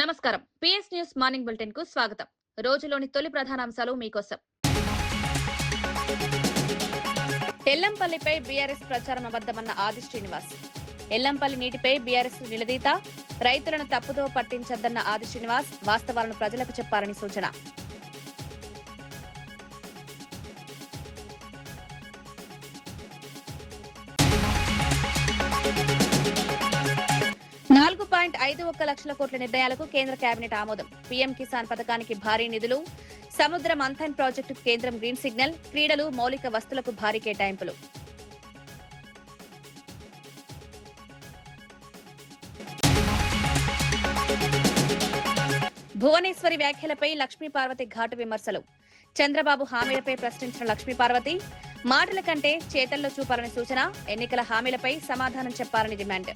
నమస్కారం. PS news morning bulletin కు స్వాగతం. రోజులోని తొలి ప్రధానాంశాలు మీకోసం. ఎల్లంపల్లిపై బీఆర్ఎస్ ప్రచారం అబద్దమన్న ఆది శ్రీనివాస్. ఎల్లంపల్లి నీటిపై బీఆర్ఎస్ నిలదీత, రైతులను తప్పుదో పట్టించద్దన్న ఆది శ్రీనివాస్ వాస్తవాలను ప్రజలకు చెప్పాలని సూచన. $4.51 లక్షల కోట్ల నిర్ణయాలకు కేంద్ర కేబినెట్ ఆమోదం. పీఎం కిసాన్ పథకానికి భారీ నిధులు, సముద్ర మంథన్ ప్రాజెక్టుకు కేంద్రం గ్రీన్ సిగ్నల్, క్రీడలు, మౌలిక వస్తువులకు భారీ కేటాయింపులు. భువనేశ్వరి వ్యాఖ్యలపై లక్ష్మీపార్వతి ఘాటు విమర్శలు. చంద్రబాబు హామీలపై ప్రశ్నించిన లక్ష్మీపార్వతి, మాటల కంటే చేతల్లో చూపాలని సూచన, ఎన్నికల హామీలపై సమాధానం చెప్పాలని డిమాండ్.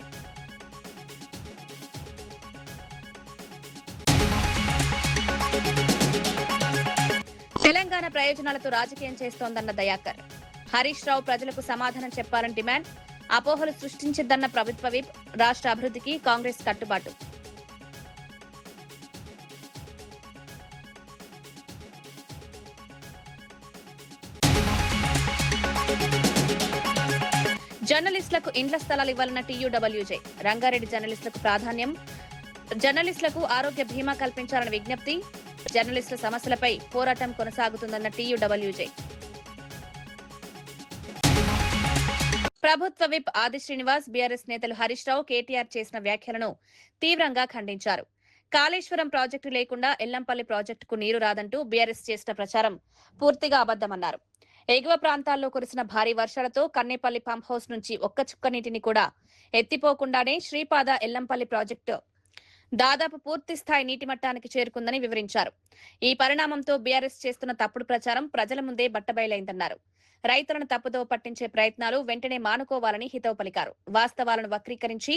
తెలంగాణ ప్రయోజనాలతో రాజకీయం చేస్తోందన్న దయాకర్. హరీష్ రావు ప్రజలకు సమాధానం చెప్పాలని డిమాండ్. అపోహలు సృష్టించద్దన్న ప్రభుత్వ విప్. రాష్ట్ర అభివృద్ధికి కాంగ్రెస్ కట్టుబాటు. జర్నలిస్టులకు ఇండ్ల స్థలాలు ఇవ్వాలన్న టీయూడబ్ల్యూజే. రంగారెడ్డి జర్నలిస్టులకు ప్రాధాన్యం. జర్నలిస్టులకు ఆరోగ్య బీమా కల్పించాలని విజ్ఞప్తి. జర్నలిస్టుల సమస్యలపై పోరాటం కొనసాగుతుందన్న టీయూడబ్ల్యూజే. ప్రభుత్వ విప్ ఆది శ్రీనివాస్, బీఆర్ఎస్ నేతలు హరీష్ రావు, కేటీఆర్ చేసిన వ్యాఖ్యలను తీవ్రంగా ఖండించారు. కాళేశ్వరం ప్రాజెక్టు లేకుండా ఎల్లంపల్లి ప్రాజెక్టుకు నీరు రాదంటూ బీఆర్ఎస్ చేసిన ప్రచారం పూర్తిగా అబద్దమన్నారు. ఎగువ ప్రాంతాల్లో కురిసిన భారీ వర్షాలతో కన్నేపల్లి పంప్ హౌస్ నుంచి ఒక్క చుక్క నీటిని కూడా ఎత్తిపోకుండానే శ్రీపాద ఎల్లంపల్లి ప్రాజెక్టు దాదాపు పూర్తి స్థాయి నీటి మట్టానికి చేరుకుందని వివరించారు. ఈ పరిణామంతో బీఆర్ఎస్ చేస్తున్న తప్పుడు ప్రచారం ప్రజల ముందే బట్టబయలైందన్నారు. రైతులను తప్పుదో పట్టించే ప్రయత్నాలు వెంటనే మానుకోవాలని హితవు పలికారు. వాస్తవాలను వక్రీకరించి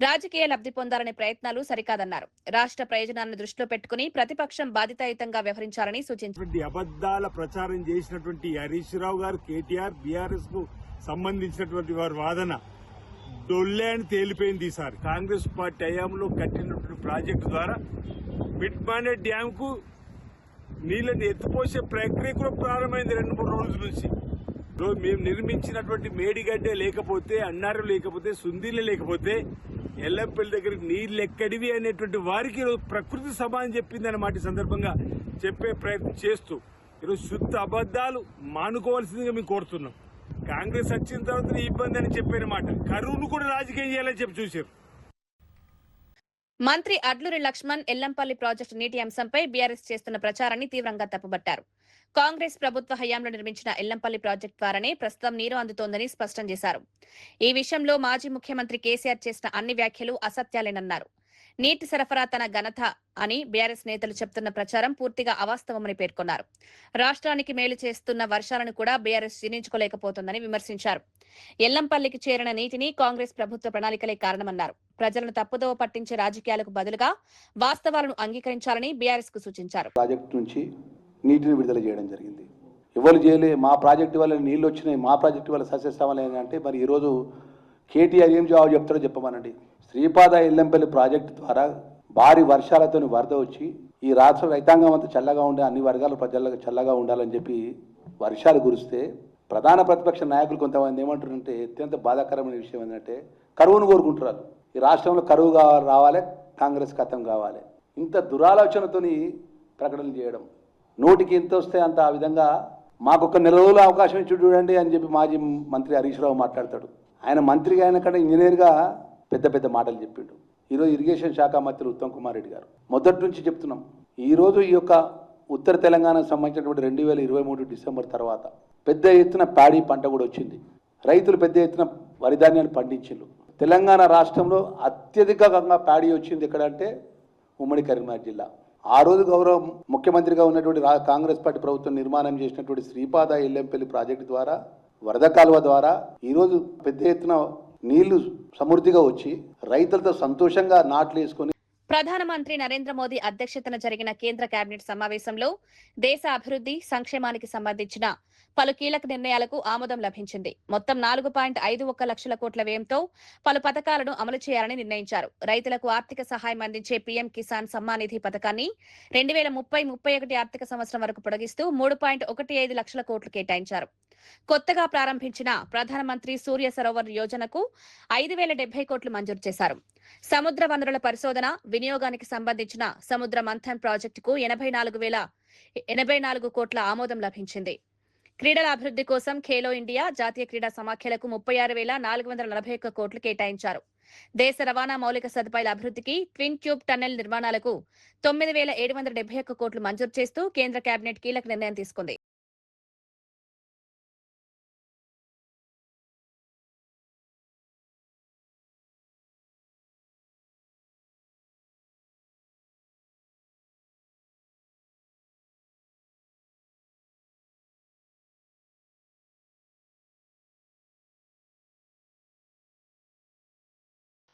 రాజకీయ లబ్ధి పొందాలనే ప్రయత్నాలు సరికాదన్నారు. రాష్ట్ర ప్రయోజనాలను దృష్టిలో పెట్టుకుని ప్రతిపక్షం బాధ్యతాయుతంగా వ్యవహరించాలని సూచించారు. అబద్దాల ప్రచారం చేసినటువంటి హరీష్ రావు గారు, కేటీఆర్, బీఆర్ఎస్ కు సంబంధించినటువంటి వారి వాదన డొల్లే అని తేలిపోయింది. ఈసారి కాంగ్రెస్ పార్టీ హయాంలో కట్టినటువంటి ప్రాజెక్టు ద్వారా మిడ్మానే డ్యామ్ కు నీళ్ళని ఎత్తిపోసే ప్రక్రియ కూడా ప్రారంభమైంది 2-3 రోజుల నుంచి. మేము నిర్మించినటువంటి మేడిగడ్డే లేకపోతే, అన్నారం లేకపోతే, సుందీలే లేకపోతే ఎల్లంపల్లి దగ్గరికి నీళ్లు ఎక్కడివి అనేటువంటి వారికి ప్రకృతి సమానం చెప్పింది అన్నమాట. సందర్భంగా చెప్పే ప్రయత్నం చేస్తూ ఈరోజు శుద్ధ అబద్దాలు మానుకోవాల్సిందిగా మేము కోరుతున్నాం. కాంగ్రెస్ వచ్చిన తర్వాత ఇబ్బంది అని చెప్పినమాట, కరువును కూడా రాజకీయం చేయాలని చెప్పి చూశారు. మంత్రి అడ్లూరి లక్ష్మణ్ ఎల్లంపల్లి ప్రాజెక్టు నీటి అంశంపై బీఆర్ఎస్ చేస్తున్న ప్రచారాన్ని తీవ్రంగా తప్పుబట్టారు. కాంగ్రెస్ ప్రభుత్వ హయాంలో నిర్మించిన ఎల్లంపల్లి ప్రాజెక్టు ద్వారానే ప్రస్తుతం నీరు అందుతోందని స్పష్టం చేశారు. ఈ విషయంలో మాజీ ముఖ్యమంత్రి కేసీఆర్ చేసిన అన్ని వ్యాఖ్యలు అసత్యాలేనన్నారు. నీటి సరఫరా తన ఘనత అని బీఆర్ఎస్ నేతలు చెప్తున్న ప్రచారం పూర్తిగా అవాస్తవమని పేర్కొన్నారు. రాష్ట్రానికి మేలు చేస్తున్న వర్షాలను కూడా బీఆర్ఎస్ జీర్ణించుకోలేకపోతోందని విమర్శించారు. ఎల్లంపల్లికి చేరిన నీటిని కాంగ్రెస్ ప్రభుత్వ ప్రణాళికలే కారణమన్నారు. ప్రజలను తప్పుదోవ పట్టించే రాజకీయాలకు బదులుగా వాస్తవాలను అంగీకరించాలని బీఆర్ఎస్ కు సూచించారు. ప్రాజెక్టు నుంచి నీటిని విడుదల చేయడం జరిగింది. ఎవరు చేయలే, మా ప్రాజెక్టు వల్ల నీళ్లు వచ్చినాయి, మా ప్రాజెక్టు వల్ల సస్యశ్యామలే అంటే మరి ఈరోజు కేటీఆర్ ఏం జవాబు చెప్తారో చెప్పమనండి. శ్రీపాద ఎల్లంపల్లి ప్రాజెక్టు ద్వారా భారీ వర్షాలతో వరద వచ్చి ఈ రాష్ట్ర రైతాంగం అంతా చల్లగా ఉండే, అన్ని వర్గాల ప్రజలకు చల్లగా ఉండాలని చెప్పి వర్షాలు కురిస్తే ప్రధాన ప్రతిపక్ష నాయకులు కొంతమంది ఏమంటారంటే అత్యంత బాధాకరమైన విషయం ఏంటంటే కరువును కోరుకుంటున్నారు. ఈ రాష్ట్రంలో కరువు రావాలి, కాంగ్రెస్ ఖతం కావాలి. ఇంత దురాలోచనతోని ప్రకటనలు చేయడం, నోటికి ఎంత వస్తే అంత ఆ విధంగా మాకొక 4 రోజుల అవకాశం ఇచ్చి చూడండి అని చెప్పి మాజీ మంత్రి హరీష్ రావు మాట్లాడతాడు. ఆయన మంత్రిగా అయిన కంటే ఇంజనీర్గా పెద్ద పెద్ద మాటలు చెప్పిండు. ఈరోజు ఇరిగేషన్ శాఖ మంత్రి ఉత్తమ్ కుమార్ రెడ్డి గారు మొదటి నుంచి చెప్తున్నాం, ఈరోజు ఈ యొక్క ఉత్తర తెలంగాణకు సంబంధించినటువంటి 2023 డిసెంబర్ తర్వాత పెద్ద ఎత్తున ప్యాడీ పంట కూడా వచ్చింది. రైతులు పెద్ద ఎత్తున వరి ధాన్యాన్ని పండించారు. తెలంగాణ రాష్ట్రంలో అత్యధికంగా ప్యాడీ వచ్చింది ఎక్కడంటే ఉమ్మడి కరీంనగర్ జిల్లా. ఆ రోజు గౌరవ ముఖ్యమంత్రిగా ఉన్నటువంటి కాంగ్రెస్ పార్టీ ప్రభుత్వం నిర్మాణం చేసినటువంటి శ్రీపాద ఎల్లంపల్లి ప్రాజెక్టు ద్వారా, వరద కాలువ ద్వారా ఈరోజు పెద్ద ఎత్తున నీళ్లు సమృద్ధిగా వచ్చి రైతులతో సంతోషంగా నాట్లు వేసుకొని ప్రధానమంత్రి నరేంద్ర మోదీ అధ్యక్షతన జరిగిన కేంద్ర కేబినెట్ సమావేశంలో దేశ అభివృద్ధి సంక్షేమానికి సంబంధించిన పలు కీలక నిర్ణయాలకు ఆమోదం లభించింది. మొత్తం 4.51 లక్షల కోట్ల వ్యయంతో పలు పథకాలను అమలు చేయాలని నిర్ణయించారు. రైతులకు ఆర్థిక సహాయం అందించే పీఎం కిసాన్ సమ్మాన్ నిధి పథకాన్ని 2030-31 ఆర్థిక సంవత్సరం వరకు పొడిగిస్తూ 3.15 లక్షల కోట్లు కేటాయించారు. కొత్తగా ప్రారంభించిన ప్రధానమంత్రి సూర్య సరోవర్ యోజనకు 5,070 కోట్లు మంజూరు చేశారు. సముద్ర వనరుల పరిశోధన వినియోగానికి సంబంధించిన సముద్ర మంథన్ ప్రాజెక్టుకు 84 కోట్ల ఆమోదం లభించింది. క్రీడల అభివృద్ధి కోసం ఖేలో ఇండియా జాతీయ క్రీడా సమాఖ్యలకు 36,441 కోట్లు కేటాయించారు. దేశ రవాణా మౌలిక సదుపాయాల అభివృద్ధికి ట్విన్ ట్యూబ్ టన్నెల్ నిర్మాణాలకు 9,771 కోట్లు మంజూరు చేస్తూ కేంద్ర కేబినెట్ కీలక నిర్ణయం తీసుకుంది.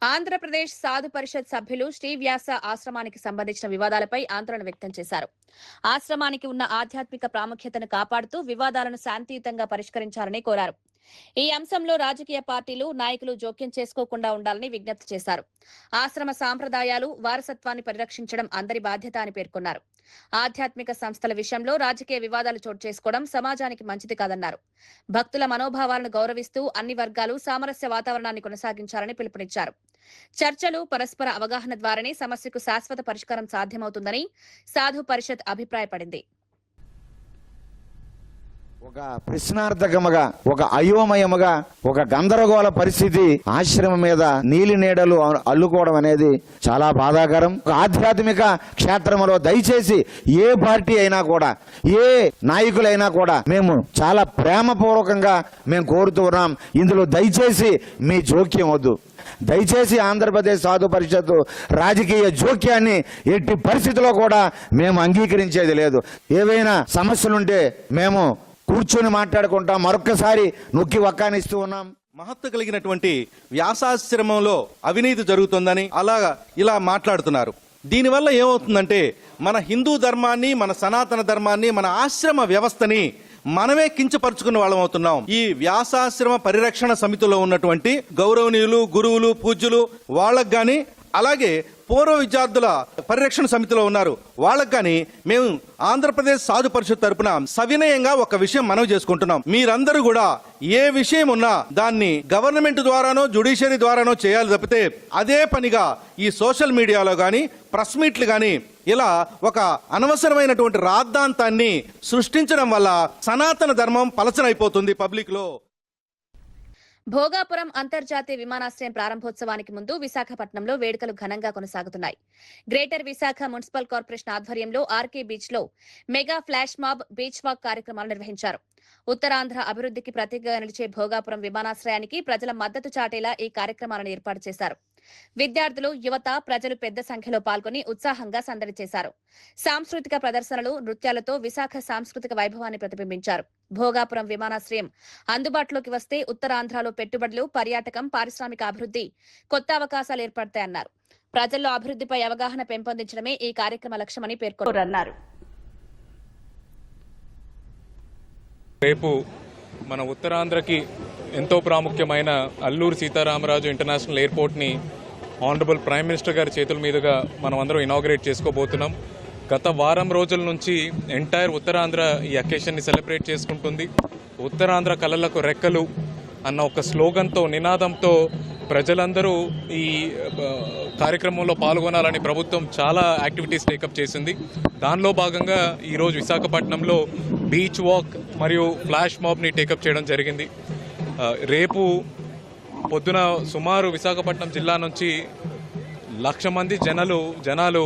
ఆంధ్రప్రదేశ్ సాధు పరిషత్ సభ్యులు శ్రీవ్యాస ఆశ్రమానికి సంబంధించిన వివాదాలపై ఆందోళన వ్యక్తం చేశారు. ఆశ్రమానికి ఉన్న ఆధ్యాత్మిక ప్రాముఖ్యతను కాపాడుతూ వివాదాలను శాంతియుతంగా పరిష్కరించాలని కోరారు. ఈ అంశంలో రాజకీయ పార్టీలు నాయకులు జోక్యం చేసుకోకుండా ఉండాలని విజ్ఞప్తి చేశారు. ఆశ్రమ సాంప్రదాయాలు వారసత్వాన్ని పరిరక్షించడం అందరి బాధ్యత అని పేర్కొన్నారు. ఆధ్యాత్మిక సంస్థల విషయంలో రాజకీయ వివాదాలు చోటు చేసుకోవడం సమాజానికి మంచిది కాదన్నారు. భక్తుల మనోభావాలను గౌరవిస్తూ అన్ని వర్గాలు సామరస్య వాతావరణాన్ని కొనసాగించాలని పిలుపునిచ్చారు. చర్చలు పరస్పర అవగాహన ద్వారానే సమస్యకు శాశ్వత పరిష్కారం సాధ్యమవుతుందని సాధు పరిషత్ అభిప్రాయపడింది. ఒక ప్రశ్నార్థకముగా, ఒక అయోమయముగా, ఒక గందరగోళ పరిస్థితి ఆశ్రమం మీద నీలి నీడలు అల్లుకోవడం అనేది చాలా బాధాకరం. ఆధ్యాత్మిక క్షేత్రంలో దయచేసి ఏ పార్టీ అయినా కూడా, ఏ నాయకులైనా కూడా మేము చాలా ప్రేమపూర్వకంగా మేము కోరుతూ ఉన్నాం. ఇందులో దయచేసి మీ జోక్యం వద్దు. దయచేసి ఆంధ్రప్రదేశ్ సాధు పరిషత్తు రాజకీయ జోక్యాన్ని ఎట్టి పరిస్థితిలో కూడా మేము అంగీకరించేది లేదు. ఏవైనా సమస్యలుంటే మేము కూర్చొని మాట్లాడుకుంటాం. మరొక్కసారి నొక్కి వక్కానిస్తూ ఉన్నాం. మహత్తు కలిగినటువంటి వ్యాసాశ్రమంలో అవినీతి జరుగుతుందని ఇలా మాట్లాడుతున్నారు. దీనివల్ల ఏమవుతుందంటే మన హిందూ ధర్మాన్ని, మన సనాతన ధర్మాన్ని, మన ఆశ్రమ వ్యవస్థని మనమే కించపరుచుకున్న వాళ్ళం అవుతున్నాం. ఈ వ్యాసాశ్రమ పరిరక్షణ సమితిలో ఉన్నటువంటి గౌరవనీయులు, గురువులు, పూజ్యులు వాళ్ళకు గాని, అలాగే పూర్వ విద్యార్థుల పరిరక్షణ సమితిలో ఉన్నారు వాళ్ళకు కానీ మేము ఆంధ్రప్రదేశ్ సాధు పరిషత్ తరపున సవినయంగా ఒక విషయం మనవి చేసుకుంటున్నాం. మీరందరూ కూడా ఏ విషయం ఉన్నా దాన్ని గవర్నమెంట్ ద్వారానో జ్యుడిషియరీ ద్వారానో చేయాలి తప్పితే అదే పనిగా ఈ సోషల్ మీడియాలో కానీ ప్రెస్ మీట్లు కానీ ఇలా ఒక అనవసరమైనటువంటి రాద్ధాంతాన్ని సృష్టించడం వల్ల సనాతన ధర్మం పలచనైపోతుంది పబ్లిక్ లో. భోగాపురం అంతర్జాతీయ విమానాశ్రయం ప్రారంభోత్సవానికి ముందు విశాఖపట్నంలో వేడుకలు ఘనంగా కొనసాగుతున్నాయి. గ్రేటర్ విశాఖ మున్సిపల్ కార్పొరేషన్ ఆధ్వర్యంలో ఆర్కే బీచ్ లో mega flash mob, beach walk కార్యక్రమాలు నిర్వహించారు. ఉత్తరాంధ్ర అభివృద్ధికి ప్రతీకగా నిలిచే భోగాపురం విమానాశ్రయానికి ప్రజల మద్దతు చాటేలా ఈ కార్యక్రమాలను ఏర్పాటు చేశారు. విద్యార్థులు, యువత, ప్రజలు పెద్ద సంఖ్యలో పాల్గొని ఉత్సాహంగా సందడి చేశారు. సాంస్కృతిక ప్రదర్శనలు, నృత్యాలతో విశాఖ సాంస్కృతిక వైభవాన్ని ప్రతిబింబించారు. భోగాపురం విమానాశ్రయం అందుబాటులోకి వస్తే ఉత్తరాంధ్రలో పెట్టుబడులు, పర్యాటకం, పారిశ్రామిక అభివృద్ధి, కొత్త అవకాశాలు ఏర్పడతాయన్నారు. ప్రజల్లో అభివృద్ధిపై అవగాహన పెంపొందించడమే ఈ కార్యక్రమ లక్ష్యమని పేర్కొన్నారు. రేపు మన ఉత్తరాంధ్రకి ఎంతో ప్రాముఖ్యమైన అల్లూరు సీతారామరాజు ఇంటర్నేషనల్ ఎయిర్పోర్ట్ని ఆనరబుల్ ప్రైమ్ మినిస్టర్ గారి చేతుల మీదుగా మనం అందరం ఇనాగ్రేట్ చేసుకోబోతున్నాం. గత వారం రోజుల నుంచి ఎంటైర్ ఉత్తరాంధ్ర ఈ అకేషన్ని సెలబ్రేట్ చేసుకుంటుంది. ఉత్తరాంధ్ర కళలకు రెక్కలు అన్న ఒక స్లోగన్తో, నినాదంతో ప్రజలందరూ ఈ కార్యక్రమంలో పాల్గొనాలని ప్రభుత్వం చాలా యాక్టివిటీస్ టేకప్ చేసింది. దానిలో భాగంగా ఈరోజు విశాఖపట్నంలో బీచ్ వాక్ మరియు ఫ్లాష్ మాబ్ని టేకప్ చేయడం జరిగింది. రేపు పొద్దున సుమారు విశాఖపట్నం జిల్లా నుంచి 1,00,000 మంది జనాలు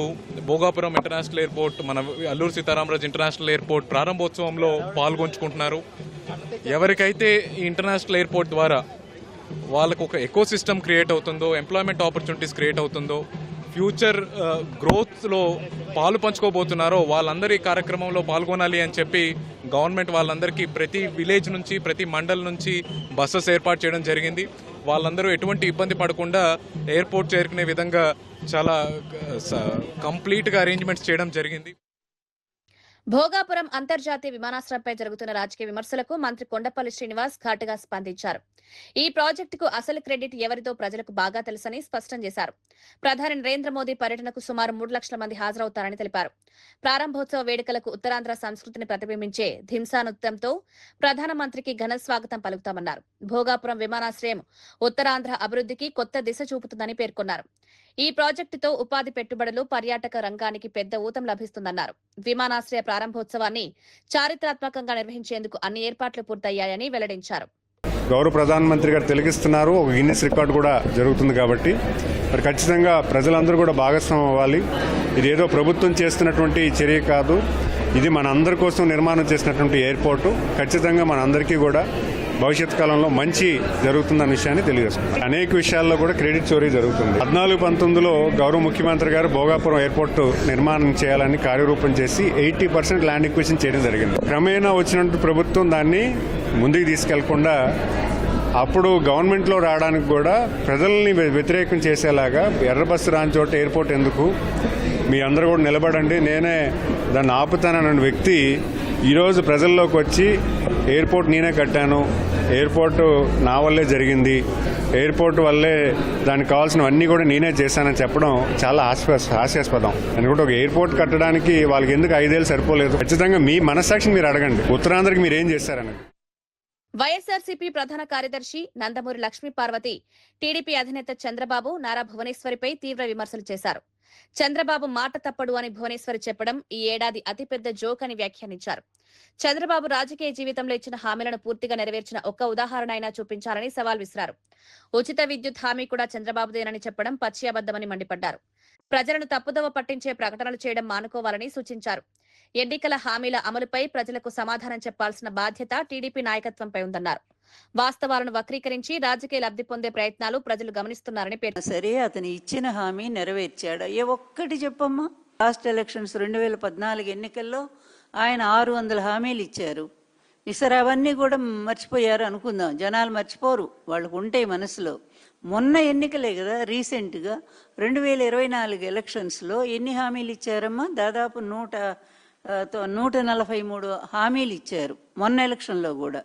భోగాపురం ఇంటర్నేషనల్ ఎయిర్పోర్ట్, మన అల్లూరు సీతారామరాజు ఇంటర్నేషనల్ ఎయిర్పోర్ట్ ప్రారంభోత్సవంలో పాల్గొంచుకుంటున్నారు. ఎవరికైతే ఈ ఇంటర్నేషనల్ ఎయిర్పోర్ట్ ద్వారా వాళ్ళకు ఒక ఎకో సిస్టమ్ క్రియేట్ అవుతుందో, ఎంప్లాయ్మెంట్ ఆపర్చునిటీస్ క్రియేట్ అవుతుందో, ఫ్యూచర్ గ్రోత్లో పాలు పంచుకోబోతున్నారో వాళ్ళందరూ ఈ కార్యక్రమంలో పాల్గొనాలి అని చెప్పి గవర్నమెంట్ వాళ్ళందరికీ ప్రతి విలేజ్ నుంచి, ప్రతి మండల్ నుంచి బస్సెస్ ఏర్పాటు చేయడం జరిగింది. వాళ్ళందరూ ఎటువంటి ఇబ్బంది పడకుండా ఎయిర్పోర్ట్ చేరుకునే విధంగా చాలా కంప్లీట్గా అరేంజ్మెంట్స్ చేయడం జరిగింది. భోగాపురం అంతర్జాతీయ విమానాశ్రయంపై జరుగుతున్న రాజకీయ విమర్శలకు మంత్రి కొండపల్లి శ్రీనివాస్ ఘాటుగా స్పందించారు. ఈ ప్రాజెక్టుకు అసలు క్రెడిట్ ఎవరిదో ప్రజలకు బాగా తెలుసని స్పష్టం చేశారు. ప్రధాని నరేంద్ర మోదీ పర్యటనకు సుమారు 3 లక్షల మంది హాజరవుతారని తెలిపారు. ప్రారంభోత్సవ వేడుకలకు ఉత్తరాంధ్ర సంస్కృతిని ప్రతిబింబించే ధింసా నృత్యంతో ప్రధానమంత్రికి ఘన స్వాగతం పలుకుతామన్నారు. భోగాపురం విమానాశ్రయం ఉత్తరాంధ్ర అభివృద్ధికి కొత్త దిశ చూపుతుందని పేర్కొన్నారు. ఈ ప్రాజెక్టుతో ఉపాధి పెట్టుబడులు, పర్యాటక రంగానికి పెద్ద ఊతం లభిస్తుందన్నారు. విమానాశ్రయ ప్రారంభోత్సవాన్ని చారిత్రాత్మకంగా నిర్వహించేందుకు అన్ని ఏర్పాట్లు పూర్తయ్యాయని వెల్లడించారు. గౌరవ ప్రధానమంత్రి గారు తిలకిస్తున్నారు. ఒక గిన్నెస్ రికార్డు కూడా జరుగుతుంది కాబట్టి మరి ఖచ్చితంగా ప్రజలందరూ కూడా భాగస్వామ్యం అవ్వాలి. ఇది ఏదో ప్రభుత్వం చేస్తున్నటువంటి చర్య కాదు, ఇది మన అందరి కోసం నిర్మాణం చేసినటువంటి ఎయిర్పోర్టు. ఖచ్చితంగా మన అందరికీ కూడా భవిష్యత్ కాలంలో మంచి జరుగుతుందన్న విషయాన్ని తెలియజేసుకుంటాం. అనేక విషయాల్లో కూడా క్రెడిట్ చోరీ జరుగుతుంది. 14-19లో గౌరవ ముఖ్యమంత్రి గారు భోగాపురం ఎయిర్పోర్ట్ నిర్మాణం చేయాలని కార్యరూపం చేసి 80% ల్యాండ్ ఎక్విజిషన్ చేయడం జరిగింది. క్రమేణా వచ్చినట్టు ప్రభుత్వం దాన్ని ముందుకు తీసుకెళ్లకుండా అప్పుడు గవర్నమెంట్లో రావడానికి కూడా ప్రజల్ని వ్యతిరేకం చేసేలాగా ఎర్రబస్సు రాని చోట ఎయిర్పోర్ట్ ఎందుకు, మీ అందరూ కూడా నిలబడండి, నేనే దాన్ని ఆపుతానన్న వ్యక్తి ఈరోజు ప్రజల్లోకి వచ్చి ఎయిర్పోర్ట్ నేనే కట్టాను, ఎయిర్పోర్టు నా వల్లే జరిగింది, ఎయిర్పోర్ట్ వల్లే దానికి కావాల్సినవన్నీ కూడా నేనే చేశానని చెప్పడం చాలా హాస్యాస్పదం. ఎందుకంటే ఒక ఎయిర్పోర్ట్ కట్టడానికి వాళ్ళకి ఎందుకు 5 ఏళ్ళు సరిపోలేదు? ఖచ్చితంగా మీ మనస్సాక్షిని మీరు అడగండి, ఉత్తరాంధ్రకి మీరు ఏం చేశారని. వైఎస్ఆర్సీపీ ప్రధాన కార్యదర్శి నందమూరి లక్ష్మీ పార్వతి టీడీపీ అధినేత చంద్రబాబు, నారా భువనేశ్వరిపై తీవ్ర విమర్శలు చేశారు. చంద్రబాబు మాట తప్పడు అని భువనేశ్వరి చెప్పడం ఈ ఏడాది అతిపెద్ద జోక్ అని వ్యాఖ్యానించారు. చంద్రబాబు రాజకీయ జీవితంలో ఇచ్చిన హామీలను పూర్తిగా నెరవేర్చిన ఒక్క ఉదాహరణ అయినా చూపించాలని సవాల్ విసిరారు. ఉచిత విద్యుత్ హామీ కూడా చంద్రబాబుదేనని చెప్పడం పచ్చి అబద్దమని మండిపడ్డారు. ప్రజలను తప్పుదోవ పట్టించే ప్రకటనలు చేయడం మానుకోవాలని సూచించారు. ఎన్నికల హామీల అమలుపై ప్రజలకు సమాధానం చెప్పాల్సిన బాధ్యత టీడీపీ నాయకత్వంపై ఉందన్నారు. వాస్తవాలను వక్రీకరించి రాజకీయ లబ్ధి పొందే ప్రయత్నాలు ప్రజలు గమనిస్తున్నారని పేర్కొన్నారు. సరే, అతను ఇచ్చిన హామీ నెరవేర్చాడా? ఏ ఒక్కటి చెప్పమ్మా. లాస్ట్ ఎలక్షన్స్ 2014 ఎన్నికల్లో ఆయన 600 హామీలు ఇచ్చారు. సరే, అవన్నీ కూడా మర్చిపోయారు అనుకుందాం. జనాలు మర్చిపోరు, వాళ్ళకు ఉంటాయి మనసులో. మొన్న ఎన్నికలే కదా రీసెంట్గా 2024 ఎలక్షన్స్లో ఎన్ని హామీలు ఇచ్చారమ్మా? దాదాపు 143 హామీలు ఇచ్చారు మొన్న ఎలక్షన్లో కూడా.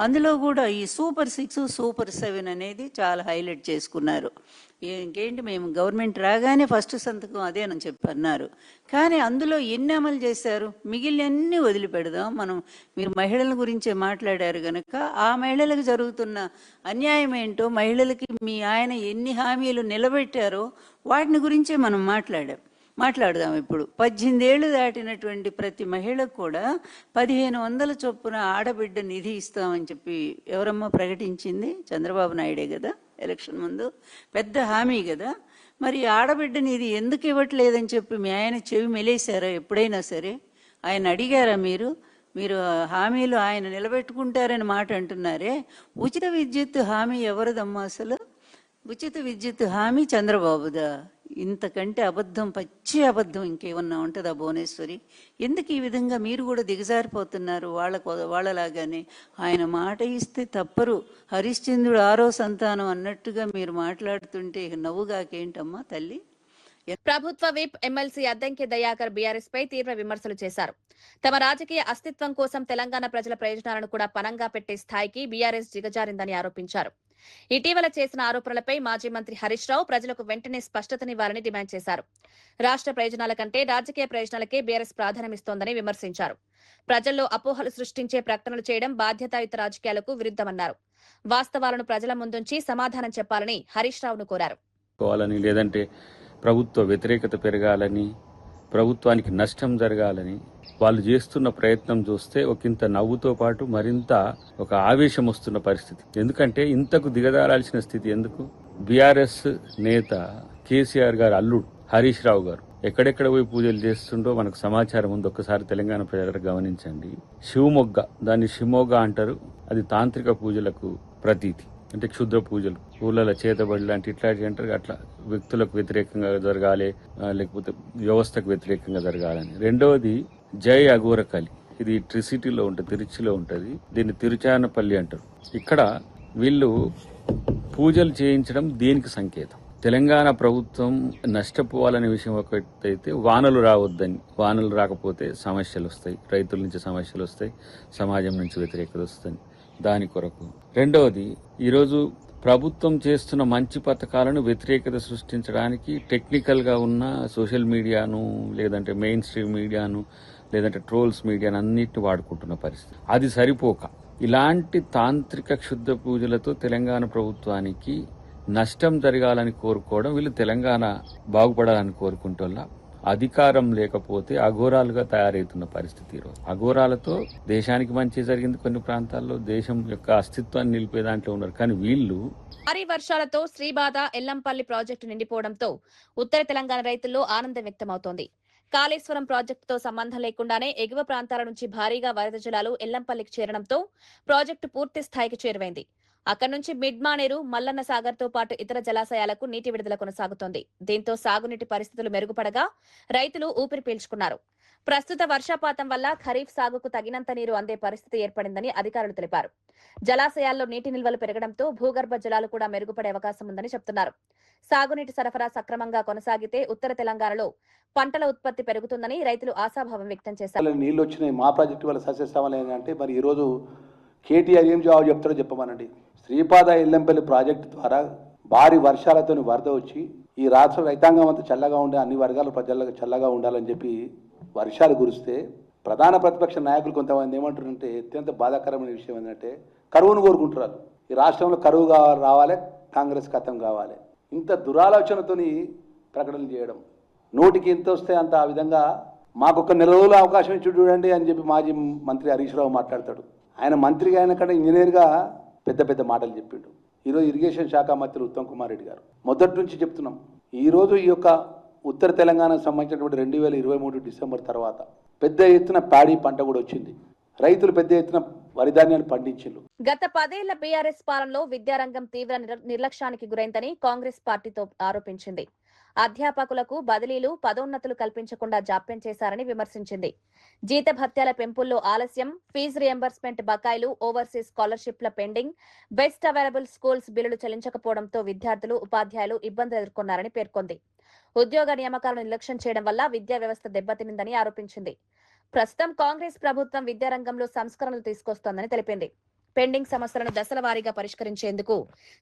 అందులో కూడా ఈ సూపర్ 6, సూపర్ 7 అనేది చాలా హైలైట్ చేసుకున్నారు. ఇంకేంటి, మేము గవర్నమెంట్ రాగానే ఫస్ట్ సంతకం అదేనని చెప్పి అన్నారు. కానీ అందులో ఎన్ని అమలు చేశారు? మిగిలినన్ని వదిలిపెడదాం మనం. మీరు మహిళల గురించే మాట్లాడారు కనుక ఆ మహిళలకు జరుగుతున్న అన్యాయం ఏంటో, మహిళలకి మీ ఆయన ఎన్ని హామీలు నిలబెట్టారో వాటిని గురించే మనం మాట్లాడదాం. ఇప్పుడు 18 ఏళ్లు దాటినటువంటి ప్రతి మహిళకు కూడా 1500 చొప్పున ఆడబిడ్డ నిధి ఇస్తామని చెప్పి ఎవరమ్మా ప్రకటించింది? చంద్రబాబు నాయుడే కదా ఎలక్షన్ ముందు. పెద్ద హామీ కదా. మరి ఆడబిడ్డ నిధి ఎందుకు ఇవ్వట్లేదని చెప్పి మీ ఆయన చెవి మెలేశారా ఎప్పుడైనా సరే? ఆయన అడిగారా మీరు హామీలు ఆయన నిలబెట్టుకుంటారని మాట అంటున్నారే. ఉచిత విద్యుత్ హామీ ఎవరిదమ్మా అసలు? ఉచిత విద్యుత్ హామీ చంద్రబాబుదా? ఇంతకంటే అబద్ధం, పచ్చి అబద్ధం ఇంకేమన్నా ఉంటుందా భువనేశ్వరి? ఎందుకు ఈ విధంగా మీరు కూడా దిగజారిపోతున్నారు వాళ్ళలాగానే? ఆయన మాట ఇస్తే తప్పరు, హరిశ్చంద్రుడు 6వ సంతానం అన్నట్టుగా మీరు మాట్లాడుతుంటే నవ్వుగాకేంటమ్మా తల్లి? ప్రభుత్వ విప్ ఎమ్మెల్సీ అద్దంకి దయాకర్ బీఆర్ఎస్ పై తీవ్ర విమర్శలు చేశారు. తమ రాజకీయ అస్తిత్వం కోసం తెలంగాణ ప్రజల ప్రయోజనాలను కూడా పణంగా పెట్టే స్థాయికి బీఆర్ఎస్ దిగజారిందని ఆరోపించారు. ఇటీవల చేసిన ఆరోపణలపై మాజీ మంత్రి హరీష్ రావు ప్రజలకు వెంటనే స్పష్టతనివ్వాలని డిమాండ్ చేశారు. రాష్ట్ర ప్రయోజనాల కంటే రాజకీయ ప్రయోజనాలకే బీఆర్ఎస్ ప్రాధాన్యమిస్తోందని విమర్శించారు. ప్రజల్లో అపోహలు సృష్టించే ప్రకటనలు చేయడం బాధ్యతాయుత రాజకీయాలకు విరుద్ధమన్నారు. వాస్తవాలను ప్రజల ముందుంచి సమాధానం చెప్పాలని హరీష్ రావును కోరారు. లేదంటే ప్రభుత్వ వ్యతిరేకత పెరగాలని, ప్రభుత్వానికి నష్టం జరగాలని వాళ్ళు చేస్తున్న ప్రయత్నం చూస్తే ఒకంత నవ్వుతో పాటు మరింత ఒక ఆవేశం వస్తున్న పరిస్థితి. ఎందుకంటే ఇంతకు దిగజారాల్సిన స్థితి ఎందుకు? బీఆర్ఎస్ నేత కేసీఆర్ గారు అల్లుడు హరీష్ రావు గారు ఎక్కడెక్కడ పోయి పూజలు చేస్తుండో మనకు సమాచారం ఉంది. ఒక్కసారి తెలంగాణ ప్రజలు గమనించండి. శివమొగ్గ, దాన్ని షిమోగ అంటారు. అది తాంత్రిక పూజలకు ప్రతీతి. అంటే క్షుద్ర పూజలు, ఊళ్ళలో చేతబడి లాంటి ఇట్లాంటివి అంటారు. అట్లా వ్యక్తులకు వ్యతిరేకంగా జరగాలి, లేకపోతే వ్యవస్థకు వ్యతిరేకంగా జరగాలని. రెండవది జై అఘోరకాళి, ఇది ట్రిసిటీలో ఉంటుంది, తిరుచిలో ఉంటుంది. దీన్ని తిరుచానపల్లి అంటారు. ఇక్కడ వీళ్ళు పూజలు చేయించడం దేనికి సంకేతం? తెలంగాణ ప్రభుత్వం నష్టపోవాలనే విషయం ఒకటైతే వానలు రావద్దని, వానలు రాకపోతే సమస్యలు వస్తాయి, రైతుల నుంచి సమస్యలు వస్తాయి, సమాజం నుంచి వ్యతిరేకత వస్తుంది, దాని కొరకు. రెండవది, ఈరోజు ప్రభుత్వం చేస్తున్న మంచి పథకాలను వ్యతిరేకత సృష్టించడానికి టెక్నికల్గా ఉన్న సోషల్ మీడియాను, లేదంటే మెయిన్ స్ట్రీమ్ మీడియాను, లేదంటే ట్రోల్స్ మీడియాను అన్నిటిని వాడుకుంటున్న పరిస్థితి. అది సరిపోక ఇలాంటి తాంత్రిక క్షుద్ర పూజలతో తెలంగాణ ప్రభుత్వానికి నష్టం జరగాలని కోరుకోవడం, వీళ్ళు తెలంగాణ బాగుపడాలని కోరుకుంటోళ్ళ అధికారం లేకపోతే అఘోరాలుగా తయారవుతున్న పరిస్థితి. ఈరోజు అఘోరాలతో దేశానికి మంచి జరిగింది, కొన్ని ప్రాంతాల్లో దేశం యొక్క అస్తిత్వాన్ని నిలిపే దాంట్లో ఉన్నారు. కానీ వీళ్ళు భారీ వర్షాలతో శ్రీబాద ఎల్లంపల్లి ప్రాజెక్టు నిండిపోవడంతో ఉత్తర తెలంగాణ రైతుల్లో ఆనందం వ్యక్తమవుతోంది. కాళేశ్వరం ప్రాజెక్టుతో సంబంధం లేకుండానే ఎగువ ప్రాంతాల నుంచి భారీగా వరద జలాలు ఎల్లంపల్లికి చేరడంతో ప్రాజెక్టు పూర్తి స్థాయికి చేరువైంది. అక్కడి నుంచి మిడ్మానేరు, మల్లన్న సాగర్ తో పాటు ఇతర జలాశయాలకు నీటి విడుదల కొనసాగుతోంది. దీంతో సాగునీటి పరిస్థితులు మెరుగుపడగా రైతులు ఊపిరి పీల్చుకున్నారు. ప్రస్తుత వర్షపాతం వల్ల ఖరీఫ్ సాగుకు తగినంత నీరు అందే పరిస్థితి ఏర్పడిందని అధికారులు తెలిపారు. జలాశయాల్లో నీటి నిల్వలు పెరగడంతో భూగర్భ జలాలు కూడా మెరుగుపడే అవకాశం ఉందని చెబుతున్నారు. సాగునీటి సరఫరా సక్రమంగా కొనసాగితే ఉత్తర తెలంగాణలో పంటల ఉత్పత్తి పెరుగుతుందని రైతులు ఆశాభావం వ్యక్తం చేశారు. నీళ్లు వచ్చినాయి, మా ప్రాజెక్టు వల్ల సస్యశ్యామలం ఏంటంటే మరి ఈరోజు కేటీఆర్ ఏం జవాబు చెప్తారో చెప్పమనండి. శ్రీపాద ఎల్లంపల్లి ప్రాజెక్టు ద్వారా భారీ వర్షాలతో వరద వచ్చి ఈ రాష్ట్ర రైతాంగం అంతా చల్లగా ఉండే, అన్ని వర్గాల ప్రజలకు చల్లగా ఉండాలని చెప్పి వర్షాలు కురిస్తే ప్రధాన ప్రతిపక్ష నాయకులు కొంతమంది ఏమంటారంటే అత్యంత బాధాకరమైన విషయం ఏంటంటే కరువును కోరుకుంటున్నారు. ఈ రాష్ట్రంలో కరువు రావాలి, కాంగ్రెస్ ఖతం కావాలి, ఇంత దురాలోచనతోని ప్రకటనలు చేయడం. నోటికి ఎంత వస్తే అంత ఆ విధంగా మాకొక నెల రోజులు అవకాశం ఇచ్చి చూడండి అని చెప్పి మాజీ మంత్రి హరీష్ రావు మాట్లాడతాడు. ఆయన మంత్రిగా ఆయన కంటే ఇంజనీర్గా పెద్ద పెద్ద మాటలు చెప్పిండు. ఈరోజు ఇరిగేషన్ శాఖ మంత్రి ఉత్తమ్ కుమార్ రెడ్డి గారు మొదటి నుంచి చెప్తున్నాం, ఈరోజు ఈ యొక్క ఉత్తర తెలంగాణకు సంబంధించినటువంటి 2023 డిసెంబర్ తర్వాత పెద్ద ఎత్తున ప్యాడీ పంట కూడా వచ్చింది. రైతులు పెద్ద ఎత్తున వరిధాన్యాన్ని పండించారు. గత 10 ఏళ్ల బీఆర్ఎస్ పాలనలో విద్యారంగం తీవ్ర నిర్లక్ష్యానికి గురైందని కాంగ్రెస్ పార్టీతో ఆరోపించింది. అధ్యాపకులకు బదిలీలు, పదోన్నతులు కల్పించకుండా జాప్యం చేశారని విమర్శించింది. జీతభత్యాల పెంపుల్లో ఆలస్యం, ఫీజు రియంబర్స్మెంట్ బకాయిలు, ఓవర్సీస్ స్కాలర్షిప్ల పెండింగ్, బెస్ట్ అవైలబుల్ స్కూల్స్ బిల్లులు చెల్లించకపోవడంతో విద్యార్థులు, ఉపాధ్యాయులు ఇబ్బందులు ఎదుర్కొన్నారని పేర్కొంది. ఉద్యోగ నియామకాలను నిర్లక్ష్యం చేయడం వల్ల విద్యా వ్యవస్థ దెబ్బతినిందని ఆరోపించింది. ప్రస్తుతం కాంగ్రెస్ ప్రభుత్వం విద్యారంగంలో సంస్కరణలు తీసుకొస్తోందని తెలిపింది. పెండింగ్ సమస్యలను దశల వారీగా పరిష్కరించేందుకు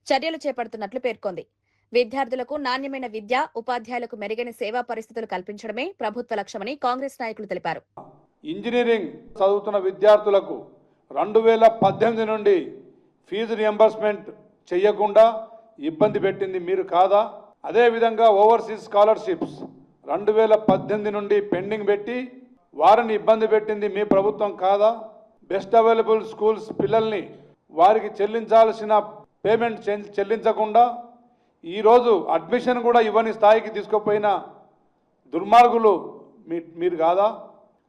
చర్యలు చేపడుతున్నట్లు పేర్కొంది. విద్యార్థులకు నాణ్యమైన విద్య, ఉపాధ్యాయులకు మెరుగైన సేవా పరిస్థితులు కల్పించడమే ప్రభుత్వ లక్ష్యమని కాంగ్రెస్ నాయకులు తెలిపారు. ఇంజనీరింగ్ చదువుతున్న విద్యార్థులకు 2018 నుండి ఫీజు రియంబర్స్మెంట్ చేయకుండా ఇబ్బంది పెట్టింది మీరు కాదా? అదేవిధంగా ఓవర్సీస్ స్కాలర్షిప్స్ 2018 నుండి పెండింగ్ పెట్టి వారిని ఇబ్బంది పెట్టింది మీ ప్రభుత్వం కాదా? బెస్ట్ అవైలబుల్ స్కూల్స్ పిల్లల్ని వారికి చెల్లించాల్సిన పేమెంట్ చెల్లించకుండా ఈరోజు అడ్మిషన్ కూడా ఇవ్వని స్థాయికి తీసుకుపోయిన దుర్మార్గులు మీరు కాదా?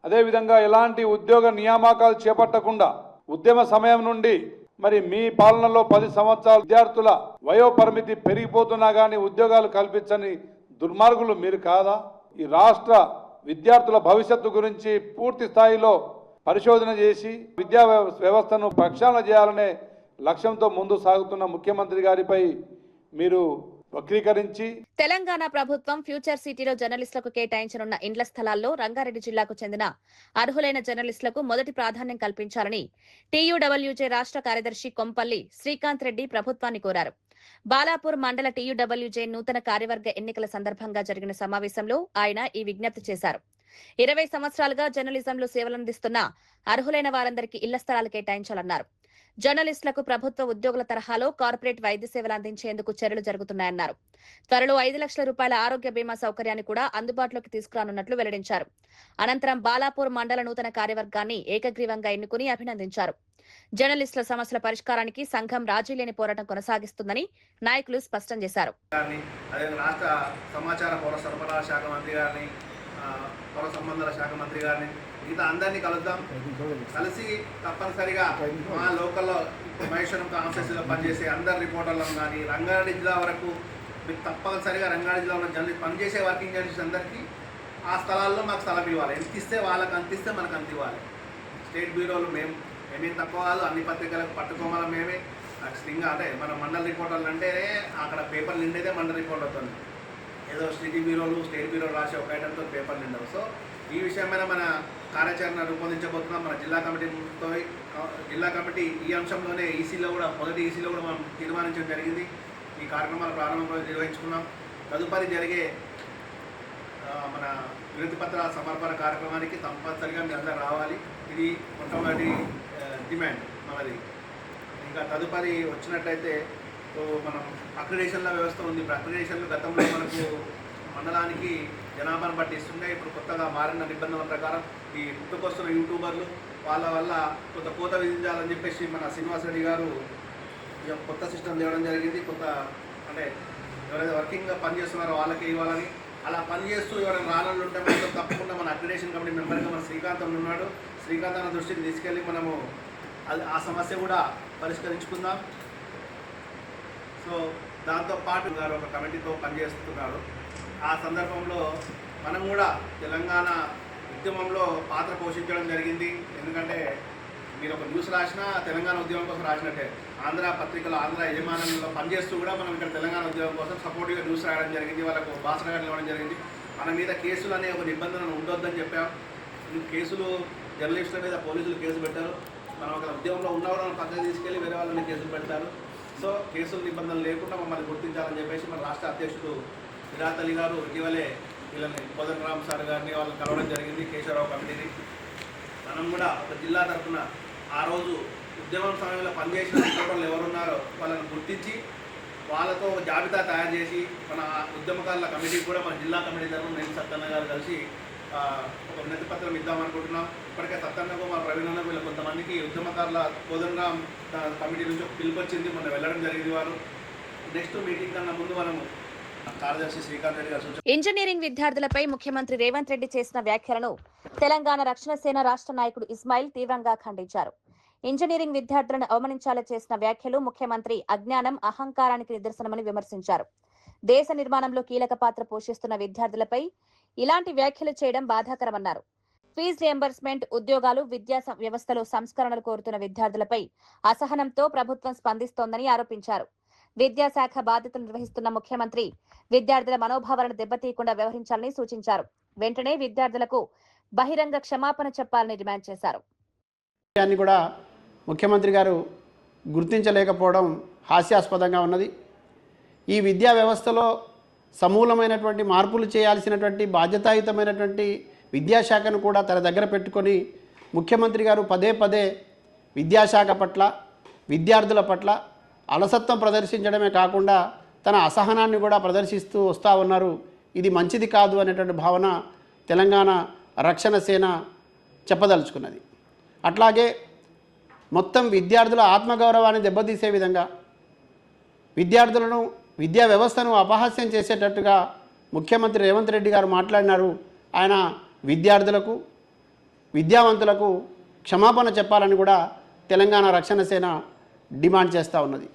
అదేవిధంగా ఎలాంటి ఉద్యోగ నియామకాలు చేపట్టకుండా ఉద్యమ సమయం నుండి మరి మీ పాలనలో 10 సంవత్సరాల విద్యార్థుల వయోపరిమితి పెరిగిపోతున్నా కానీ ఉద్యోగాలు కల్పించని దుర్మార్గులు మీరు కాదా? ఈ రాష్ట్ర విద్యార్థుల భవిష్యత్తు గురించి పూర్తి స్థాయిలో పరిశోధన చేసి విద్యా వ్యవస్థను ప్రక్షాళన చేయాలనే లక్ష్యంతో ముందు సాగుతున్న ముఖ్యమంత్రి గారిపై మీరు వక్రీకరించి తెలంగాణ ప్రభుత్వం ఫ్యూచర్ సిటీలో జర్నలిస్టులకు కేటాయించనున్న ఇండ్ల స్థలాల్లో రంగారెడ్డి జిల్లాకు చెందిన అర్హులైన జర్నలిస్టులకు మొదటి ప్రాధాన్యం కల్పించాలని టీయూడబ్ల్యూజే రాష్ట్ర కార్యదర్శి కొంపల్లి శ్రీకాంత్ రెడ్డి ప్రభుత్వాన్ని కోరారు. బాలాపూర్ మండల టీయూడబ్ల్యూజే నూతన కార్యవర్గ ఎన్నికల సందర్భంగా జరిగిన సమావేశంలో ఆయన ఈ విజ్ఞప్తి చేశారు. 20 సంవత్సరాలుగా జర్నలిజంలో సేవలందిస్తున్న అర్హులైన వారందరికీ ఇళ్ల స్థలాలు కేటాయించాలన్నారు. జర్నలిస్టులకు ప్రభుత్వ ఉద్యోగుల తరహాలో కార్పొరేట్ వైద్య సేవలు అందించేందుకు చర్యలు జరుగుతున్నాయన్నారు. త్వరలో 5 లక్షల రూపాయల ఆరోగ్య బీమా సౌకర్యాన్ని కూడా అందుబాటులోకి తీసుకురానున్నట్లు వెల్లడించారు. అనంతరం బాలాపూర్ మండల నూతన కార్యవర్గాన్ని ఏకగ్రీవంగా ఎన్నుకుని అభినందించారు. జర్నలిస్టుల సమస్యల పరిష్కారానికి సంఘం రాజీ లేని పోరాటం కొనసాగిస్తుందని నాయకులు స్పష్టం చేశారు. రాష్ట్ర సమాచార పౌర సరఫరా శాఖ మంత్రి గారిని, పౌర సంబంధాల శాఖ మంత్రి గారిని, మిగతా అందరినీ కలుద్దాం. కలిసి తప్పనిసరిగా మా లోకల్లో మహేశ్వరం కాన్స్టిట్యూన్సీలో పనిచేసే అందరు రిపోర్టర్లను కానీ రంగారెడ్డి జిల్లా వరకు తప్పనిసరిగా రంగారెడ్డి జిల్లాలో జర్నలిస్ట్ పనిచేసే వర్కింగ్ జర్నలిస్ట్ అందరికీ ఆ స్థలాల్లో మాకు స్థలం ఇవ్వాలి. ఎంత ఇస్తే వాళ్ళకి అంత ఇస్తే మనకు అంత ఇవ్వాలి. స్టేట్ బ్యూరోలు మేమేం తక్కువ కాదు, అన్ని పత్రికలకు పట్టుకోమల మేమే. స్ట్రింగ్ అంటే మన మండల రిపోర్టర్లు అంటే అక్కడ పేపర్ నిండేదే మండల రిపోర్టర్తో, ఏదో సిటీ బ్యూరోలు స్టేట్ బ్యూరోలు రాసే ఒక ఐటమ్తో పేపర్ నిండవు. సో ఈ విషయమైన మన కార్యాచరణ రూపొందించబోతున్నాం. మన జిల్లా కమిటీ ఈ అంశంలోనే ఈసీలో కూడా మొదటి ఈసీలో కూడా మనం తీర్మానించడం జరిగింది. ఈ కార్యక్రమాల ప్రారంభంలో నిర్వహించుకున్నాం. తదుపరి జరిగే మన వినతి పత్ర సమర్పణ కార్యక్రమానికి తప్పనిసరిగా మీరు అందరూ రావాలి. ఇది మొట్టమొదటి డిమాండ్ మనది. ఇంకా తదుపరి వచ్చినట్టయితే మనం అక్రిడేషన్ల వ్యవస్థ ఉంది. ఇప్పుడు అక్రిడేషన్లు గతంలో మనకు మండలానికి జనాభాను బట్టి ఇస్తుండే, ఇప్పుడు కొత్తగా మారిన నిబంధనల ప్రకారం ఈ పుట్టుకొస్తున్న యూట్యూబర్లు వాళ్ళ వల్ల కొంత కోత విధించాలని చెప్పేసి మన శ్రీనివాస్ రెడ్డి గారు కొత్త సిస్టమ్ తేవడం జరిగింది. కొత్త అంటే ఎవరైతే వర్కింగ్గా పనిచేస్తున్నారో వాళ్ళకి ఇవ్వాలని, అలా పనిచేస్తూ ఎవరైనా రాళ్ళు ఉంటే మనతో తప్పకుండా మన అక్రిడేషన్ కమిటీ మెంబర్గా మన శ్రీకాంత్ ఉన్నాడు. శ్రీకాంత్ అన్న దృష్టికి తీసుకెళ్ళి మనము ఆ సమస్య కూడా పరిష్కరించుకుందాం. సో దాంతోపాటు గారు ఒక కమిటీతో పనిచేస్తున్నారు. ఆ సందర్భంలో మనం కూడా తెలంగాణ ఉద్యమంలో పాత్ర పోషించడం జరిగింది. ఎందుకంటే మీరు ఒక న్యూస్ రాసినా తెలంగాణ ఉద్యమం కోసం రాసినట్టే. ఆంధ్ర పత్రికలు ఆంధ్ర యజమానుల్లో పనిచేస్తూ కూడా మనం ఇక్కడ తెలంగాణ ఉద్యమం కోసం సపోర్టివ్గా న్యూస్ రాయడం జరిగింది. వాళ్ళకు భాషగా ఇవ్వడం జరిగింది. మన మీద కేసులు అనే ఒక నిబంధనను ఉండొద్దని చెప్పాం. ఈ కేసులు జర్నలిస్టుల మీద పోలీసులు కేసు పెట్టారు. మనం ఒక ఉద్యమంలో ఉన్నా కూడా పక్కన తీసుకెళ్ళి వేరే వాళ్ళని కేసులు పెడతారు. సో కేసుల నిబంధనలు లేకుండా మమ్మల్ని గుర్తించాలని చెప్పేసి మన రాష్ట్ర అధ్యక్షుడు విరాట్ అలీ గారు ఇటీవలే వీళ్ళని కోదండరామ్ సార్ గారిని వాళ్ళని కలవడం జరిగింది, కేశవరావు కమిటీని. మనం కూడా ఒక జిల్లా తరఫున ఆ రోజు ఉద్యమం సమయంలో పనిచేసిన రిపోర్టర్లు ఎవరున్నారో వాళ్ళని గుర్తించి వాళ్ళతో ఒక జాబితా తయారు చేసి మన ఉద్యమకారుల కమిటీకి కూడా మన జిల్లా కమిటీ తరఫున నేను సత్తన్న గారు కలిసి ఒక వినతి పత్రం ఇద్దామనుకుంటున్నాం. ఇప్పటికే సత్తన్నకు మా ప్రవీణ్ వీళ్ళ కొంతమందికి ఉద్యమకారుల కోదండరామ్ కమిటీ నుంచి ఒక పిలుపు వచ్చింది, మొన్న వెళ్ళడం జరిగింది. వారు నెక్స్ట్ మీటింగ్ కన్నా ముందు మనము కార్యదర్శి శ్రీకాంత్ రెడ్డి గారు ఇంజనీరింగ్ విద్యార్థులపై ముఖ్యమంత్రి రేవంత్ రెడ్డి చేసిన వ్యాఖ్యలను తెలంగాణ రక్షణ సేన రాష్ట్ర నాయకుడు ఇస్మాయిల్ తీవ్రంగా ఖండించారు. ఇంజనీరింగ్ విద్యార్థులను అవమానించాలని చేసిన వ్యాఖ్యలు ముఖ్యమంత్రి అజ్ఞానం, అహంకారానికి నిదర్శనమని విమర్శించారు. దేశ నిర్మాణంలో కీలక పాత్ర పోషిస్తున్న విద్యార్థులపై ఇలాంటి వ్యాఖ్యలు చేయడం బాధాకరమన్నారు. ఫీజు రియంబర్స్మెంట్, ఉద్యోగాలు, విద్యా వ్యవస్థలో సంస్కరణలు కోరుతున్న విద్యార్థులపై అసహనంతో ప్రభుత్వం స్పందిస్తోందని ఆరోపించారు. విద్యాశాఖ బాధ్యతలు నిర్వహిస్తున్న ముఖ్యమంత్రి విద్యార్థుల మనోభావాలను దెబ్బతీయకుండా వ్యవహరించాలని సూచించారు. వెంటనే విద్యార్థులకు బహిరంగ క్షమాపణ చెప్పాలని డిమాండ్ చేశారు. కూడా ముఖ్యమంత్రి గారు గుర్తించలేకపోవడం హాస్యాస్పదంగా ఉన్నది. ఈ విద్యా వ్యవస్థలో సమూలమైనటువంటి మార్పులు చేయాల్సినటువంటి బాధ్యతాయుతమైనటువంటి విద్యాశాఖను కూడా తన దగ్గర పెట్టుకొని ముఖ్యమంత్రి గారు పదే పదే విద్యాశాఖ పట్ల, విద్యార్థుల పట్ల అలసత్వం ప్రదర్శించడమే కాకుండా తన అసహనాన్ని కూడా ప్రదర్శిస్తూ వస్తూ ఉన్నారు. ఇది మంచిది కాదు అనేటువంటి భావన తెలంగాణ రక్షణ సేన చెప్పదలుచుకున్నది. అట్లాగే మొత్తం విద్యార్థుల ఆత్మగౌరవాన్ని దెబ్బతీసే విధంగా, విద్యార్థులను, విద్యా వ్యవస్థను అపహాస్యం చేసేటట్టుగా ముఖ్యమంత్రి రేవంత్ రెడ్డి గారు మాట్లాడినారు. ఆయన విద్యార్థులకు, విద్యావంతులకు క్షమాపణ చెప్పాలని కూడా తెలంగాణ రక్షణ సేన డిమాండ్ చేస్తూ ఉన్నది.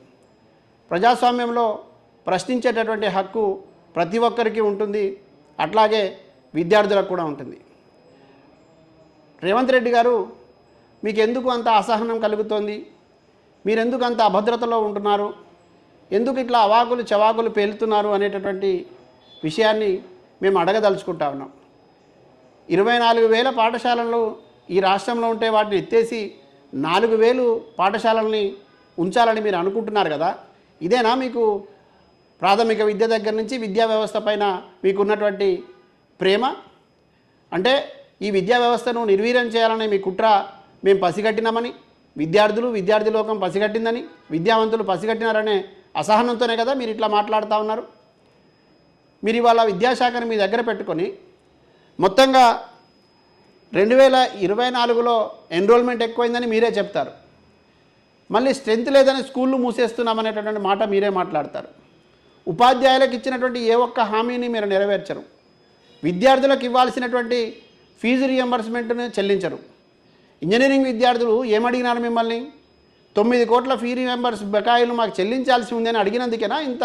ప్రజాస్వామ్యంలో ప్రశ్నించేటటువంటి హక్కు ప్రతి ఒక్కరికి ఉంటుంది, అట్లాగే విద్యార్థులకు కూడా ఉంటుంది. రేవంత్ రెడ్డి గారు, మీకు ఎందుకు అంత అసహనం కలుగుతోంది? మీరెందుకు అంత అభద్రతలో ఉంటున్నారు? ఎందుకు ఇట్లా అవాకులు చవాకులు పేలుతున్నారు అనేటటువంటి విషయాన్ని మేము అడగదలుచుకుంటా ఉన్నాం. 24,000 పాఠశాలలు ఈ రాష్ట్రంలో ఉంటే వాటిని ఎత్తేసి 4,000 పాఠశాలల్ని ఉంచాలని మీరు అనుకుంటున్నారు కదా. ఇదేనా మీకు ప్రాథమిక విద్య దగ్గర నుంచి విద్యా వ్యవస్థ పైన మీకున్నటువంటి ప్రేమ? అంటే ఈ విద్యా వ్యవస్థను నిర్వీర్యం చేయాలనే మీ కుట్ర మేము పసిగట్టినామని, విద్యార్థులు, విద్యార్థి లోకం పసిగట్టిందని, విద్యావంతులు పసిగట్టినారనే అసహనంతోనే కదా మీరు ఇట్లా మాట్లాడుతూ ఉన్నారు. మీరు ఇవాళ విద్యాశాఖను మీ దగ్గర పెట్టుకొని మొత్తంగా 2024లో ఎన్రోల్మెంట్ ఎక్కువైందని మీరే చెప్తారు. మళ్ళీ స్ట్రెంత్ లేదని స్కూళ్ళు మూసేస్తున్నామనేటటువంటి మాట మీరే మాట్లాడతారు. ఉపాధ్యాయులకు ఇచ్చినటువంటి ఏ ఒక్క హామీని మీరు నెరవేర్చరు. విద్యార్థులకు ఇవ్వాల్సినటువంటి ఫీజు రియంబర్స్మెంట్ను చెల్లించరు. ఇంజనీరింగ్ విద్యార్థులు ఏమడిగినారు మిమ్మల్ని? 9 కోట్ల ఫీ రియంబర్స్ బకాయిలు మాకు చెల్లించాల్సి ఉందని అడిగినందుకేనా ఇంత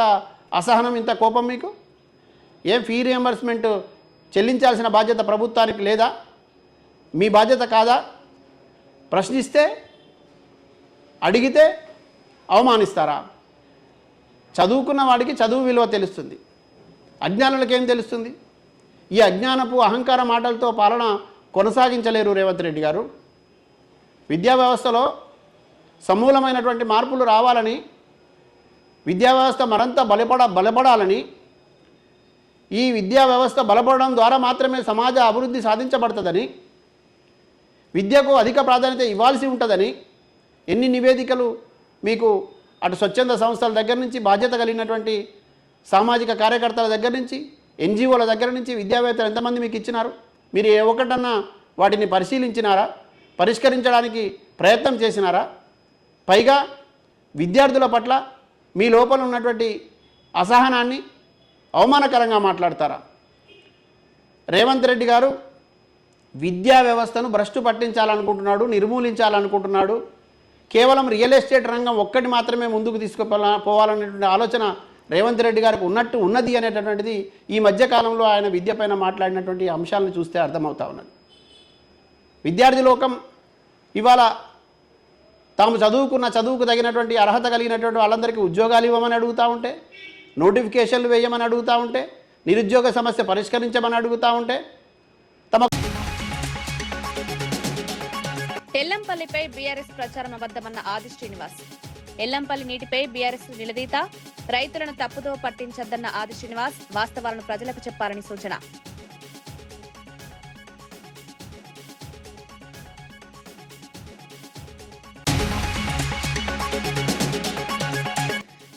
అసహనం, ఇంత కోపం మీకు? ఏం ఫీ రియంబర్స్మెంట్ చెల్లించాల్సిన బాధ్యత ప్రభుత్వానికి లేదా? మీ బాధ్యత కాదా? ప్రశ్నిస్తే, అడిగితే అవమానిస్తారా? చదువుకున్న వాడికి చదువు విలువ తెలుస్తుంది, అజ్ఞానులకు ఏం తెలుస్తుంది? ఈ అజ్ఞానపు అహంకార మాటలతో పాలన కొనసాగించలేరు రేవంత్ రెడ్డి గారు. విద్యా వ్యవస్థలో సమూలమైనటువంటి మార్పులు రావాలని, విద్యా వ్యవస్థ మరింత బలపడాలని, ఈ విద్యా వ్యవస్థ బలపడడం ద్వారా మాత్రమే సమాజ అభివృద్ధి సాధించబడుతుందని, విద్యకు అధిక ప్రాధాన్యత ఇవ్వాల్సి ఉంటుందని ఎన్ని నివేదికలు మీకు అటు స్వచ్ఛంద సంస్థల దగ్గర నుంచి, బాధ్యత కలిగినటువంటి సామాజిక కార్యకర్తల దగ్గర నుంచి, ఎన్జిఓల దగ్గర నుంచి విద్యావేత్తలు ఎంతమంది మీకు ఇచ్చినారు? మీరు ఏ ఒక్కటన్నా వాటిని పరిశీలించినారా? పరిష్కరించడానికి ప్రయత్నం చేసినారా? పైగా విద్యార్థుల పట్ల మీ లోపల ఉన్నటువంటి అసహనాన్ని అవమానకరంగా మాట్లాడతారా? రేవంత్ రెడ్డి గారు విద్యా వ్యవస్థను భ్రష్టు పట్టించాలనుకుంటున్నాడు, నిర్మూలించాలనుకుంటున్నాడు. కేవలం రియల్ ఎస్టేట్ రంగం ఒక్కటి మాత్రమే ముందుకు తీసుకుపోవాలనేటువంటి ఆలోచన రేవంత్ రెడ్డి గారికి ఉన్నది అనేటటువంటిది ఈ మధ్యకాలంలో ఆయన విద్యపైన మాట్లాడినటువంటి అంశాలను చూస్తే అర్థమవుతా ఉన్నది. విద్యార్థి లోకం ఇవాళ తాము చదువుకు తగినటువంటి అర్హత కలిగినటువంటి వాళ్ళందరికీ ఉద్యోగాలు ఇవ్వమని అడుగుతూ ఉంటే, నోటిఫికేషన్లు వేయమని అడుగుతూ ఉంటే, నిరుద్యోగ సమస్య పరిష్కరించమని అడుగుతూ ఉంటే, తమ ఎల్లంపల్లిపై బీఆర్ఎస్ ప్రచారం అబద్దమన్న ఆది శ్రీనివాస్. ఎల్లంపల్లి నీటిపై బీఆర్ఎస్ నిలదీత, రైతులను తప్పుదో పట్టించద్దన్న ఆది శ్రీనివాస్ వాస్తవాలను ప్రజలకు చెప్పాలని సూచన.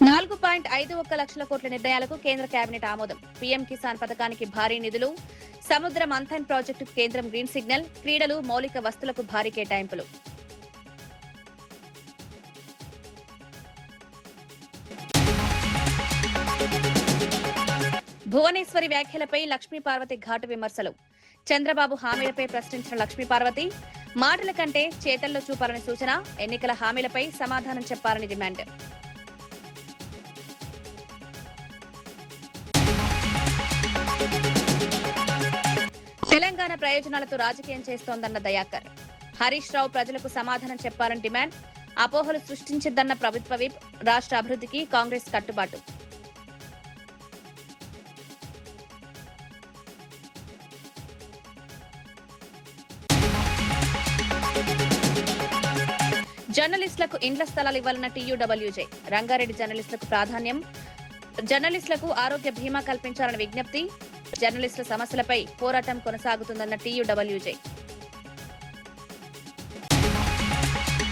$4.51 లక్షల కోట్ల నిర్ణయాలకు కేంద్ర కేబినెట్ ఆమోదం. పీఎం కిసాన్ పథకానికి భారీ నిధులు, సముద్ర మంథన్ ప్రాజెక్టుకు కేంద్రం గ్రీన్ సిగ్నల్, క్రీడలు, మౌలిక వస్తువులకు భారీ కేటాయింపులు. భువనేశ్వరి వ్యాఖ్యలపై లక్ష్మీపార్వతి ఘాటు విమర్శలు. చంద్రబాబు హామీలపై ప్రశ్నించిన లక్ష్మీపార్వతి, మాటల కంటే చేతల్లో చూపాలని సూచన, ఎన్నికల హామీలపై సమాధానం చెప్పాలని డిమాండ్. తెలంగాణ ప్రయోజనాలతో రాజకీయం చేస్తోందన్న దయాకర్. హరీష్ రావు ప్రజలకు సమాధానం చెప్పాలని డిమాండ్. అపోహలు సృష్టించద్దన్న ప్రభుత్వ విప్, రాష్ట్ర అభివృద్ధికి కాంగ్రెస్ కట్టుబాటు. జర్నలిస్టులకు ఇండ్ల స్థలాలు ఇవ్వాలన్న టీయూడబ్ల్యూజే. రంగారెడ్డి జర్నలిస్టులకు ప్రాధాన్యం, జర్నలిస్టులకు ఆరోగ్య బీమా కల్పించాలని విజ్ఞప్తి. జర్నలిస్టుల సమస్యలపై పోరాటం కొనసాగుతుందన్న టీయూడబ్ల్యూజే.